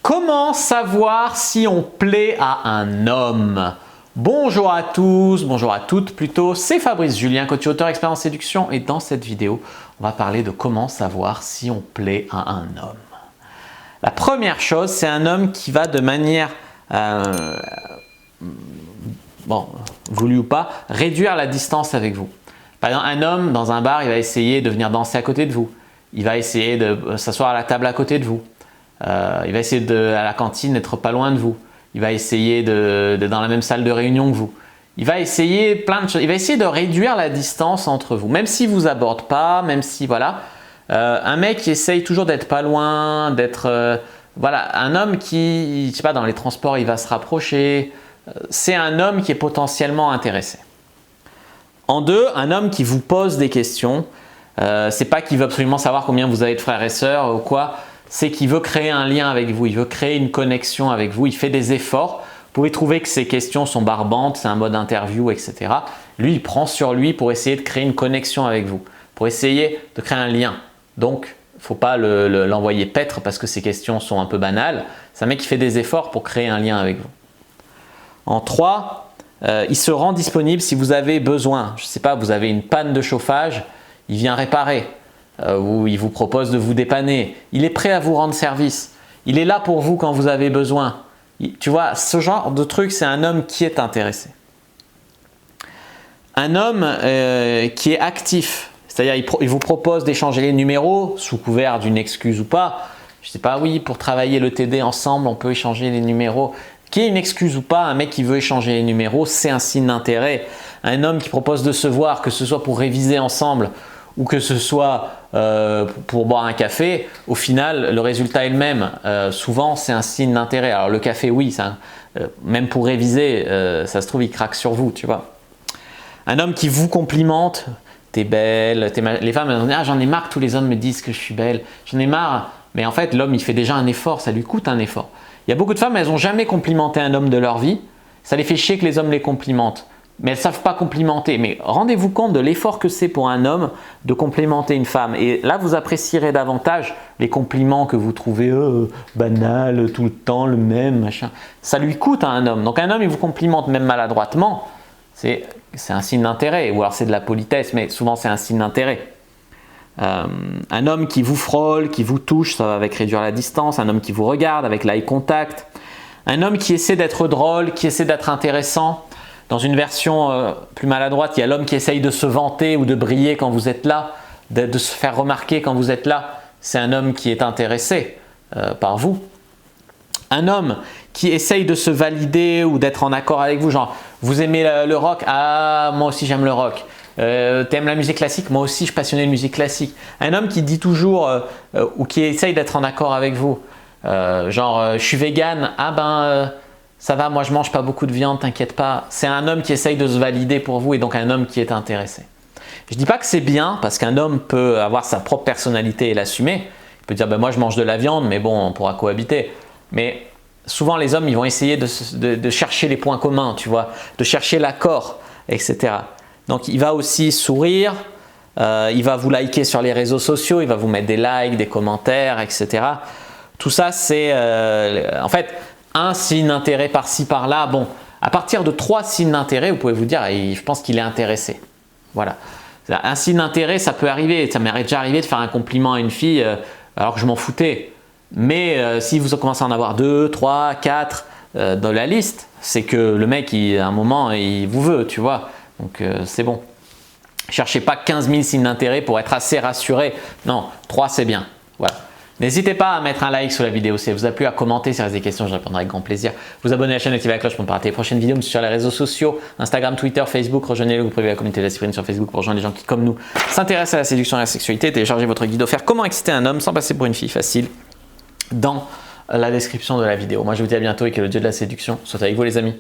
Comment savoir si on plaît à un homme? Bonjour à tous, bonjour à toutes plutôt, c'est Fabrice Julien, coach auteur expert en séduction et dans cette vidéo, on va parler de comment savoir si on plaît à un homme. La première chose, c'est un homme qui va de manière, voulu ou pas, réduire la distance avec vous. Par exemple, un homme dans un bar, il va essayer de venir danser à côté de vous. Il va essayer de s'asseoir à la table à côté de vous. Il va essayer à la cantine d'être pas loin de vous. Il va essayer d'être dans la même salle de réunion que vous. Il va essayer plein de choses. Il va essayer de réduire la distance entre vous. Même s'il ne vous aborde pas, même si voilà. Un mec qui essaye toujours d'être pas loin, d'être… voilà, un homme qui, je sais pas, dans les transports, il va se rapprocher. C'est un homme qui est potentiellement intéressé. En deux, un homme qui vous pose des questions. C'est pas qu'il veut absolument savoir combien vous avez de frères et sœurs ou quoi. C'est qu'il veut créer un lien avec vous, il veut créer une connexion avec vous, il fait des efforts. Vous pouvez trouver que ces questions sont barbantes, c'est un mode interview, etc. Lui, il prend sur lui pour essayer de créer une connexion avec vous, pour essayer de créer un lien. Donc, il ne faut pas l'envoyer paître parce que ces questions sont un peu banales. C'est un mec qui fait des efforts pour créer un lien avec vous. En 3, il se rend disponible si vous avez besoin. Je ne sais pas, vous avez une panne de chauffage, il vient réparer. Ou il vous propose de vous dépanner. Il est prêt à vous rendre service. Il est là pour vous quand vous avez besoin. Tu vois, ce genre de truc, c'est un homme qui est intéressé. Un homme qui est actif. C'est-à-dire, il vous propose d'échanger les numéros sous couvert d'une excuse ou pas. Je ne sais pas, oui, pour travailler le TD ensemble, on peut échanger les numéros. Qu'il y ait une excuse ou pas, un mec qui veut échanger les numéros, c'est un signe d'intérêt. Un homme qui propose de se voir, que ce soit pour réviser ensemble ou que ce soit pour boire un café, au final, le résultat est le même. Souvent, c'est un signe d'intérêt. Alors, le café, oui, même pour réviser, ça se trouve, il craque sur vous, tu vois. Un homme qui vous complimente, t'es belle, les femmes, elles disent, ah, j'en ai marre que tous les hommes me disent que je suis belle. J'en ai marre. Mais en fait, l'homme, il fait déjà un effort, ça lui coûte un effort. Il y a beaucoup de femmes, elles n'ont jamais complimenté un homme de leur vie. Ça les fait chier que les hommes les complimentent. Mais elles ne savent pas complimenter. Mais rendez-vous compte de l'effort que c'est pour un homme de complimenter une femme. Et là, vous apprécierez davantage les compliments que vous trouvez banals, tout le temps, le même, machin. Ça lui coûte à un homme. Donc un homme, il vous complimente même maladroitement. C'est un signe d'intérêt. Ou alors c'est de la politesse, mais souvent c'est un signe d'intérêt. Un homme qui vous frôle, qui vous touche, ça va avec réduire la distance. Un homme qui vous regarde avec l'eye contact. Un homme qui essaie d'être drôle, qui essaie d'être intéressant. Dans une version plus maladroite, il y a l'homme qui essaye de se vanter ou de briller quand vous êtes là, de se faire remarquer quand vous êtes là. C'est un homme qui est intéressé par vous. Un homme qui essaye de se valider ou d'être en accord avec vous, genre vous aimez le rock, ah moi aussi j'aime le rock. T'aimes la musique classique, moi aussi je suis passionné de musique classique. Un homme qui dit toujours ou qui essaye d'être en accord avec vous, je suis vegan, ah ben… ça va, moi je mange pas beaucoup de viande, t'inquiète pas. C'est un homme qui essaye de se valider pour vous et donc un homme qui est intéressé. Je dis pas que c'est bien parce qu'un homme peut avoir sa propre personnalité et l'assumer. Il peut dire ben moi je mange de la viande mais bon on pourra cohabiter. Mais souvent les hommes ils vont essayer de chercher les points communs, tu vois, de chercher l'accord, etc. Donc il va aussi sourire, il va vous liker sur les réseaux sociaux, il va vous mettre des likes, des commentaires, etc. Tout ça c'est en fait… un signe d'intérêt par-ci, par-là. Bon, à partir de 3 signes d'intérêt, vous pouvez vous dire, je pense qu'il est intéressé. Voilà. Un signe d'intérêt, ça peut arriver. Ça m'est déjà arrivé de faire un compliment à une fille alors que je m'en foutais. Mais si vous commencez à en avoir 2, 3, 4 dans la liste, c'est que le mec, à un moment, il vous veut, tu vois. Donc, c'est bon. Cherchez pas 15 000 signes d'intérêt pour être assez rassuré. Non, 3, c'est bien. Voilà. N'hésitez pas à mettre un like sur la vidéo si elle vous a plu, à commenter si vous avez des questions, je répondrai avec grand plaisir. Vous abonner à la chaîne, activer la cloche pour ne pas rater les prochaines vidéos, me suivre sur les réseaux sociaux, Instagram, Twitter, Facebook, rejoignez-le, vous pouvez la communauté de la Cyprine sur Facebook pour rejoindre les gens qui, comme nous, s'intéressent à la séduction et à la sexualité. Téléchargez votre guide offert Comment exciter un homme sans passer pour une fille facile dans la description de la vidéo. Moi je vous dis à bientôt et que le dieu de la séduction soit avec vous les amis.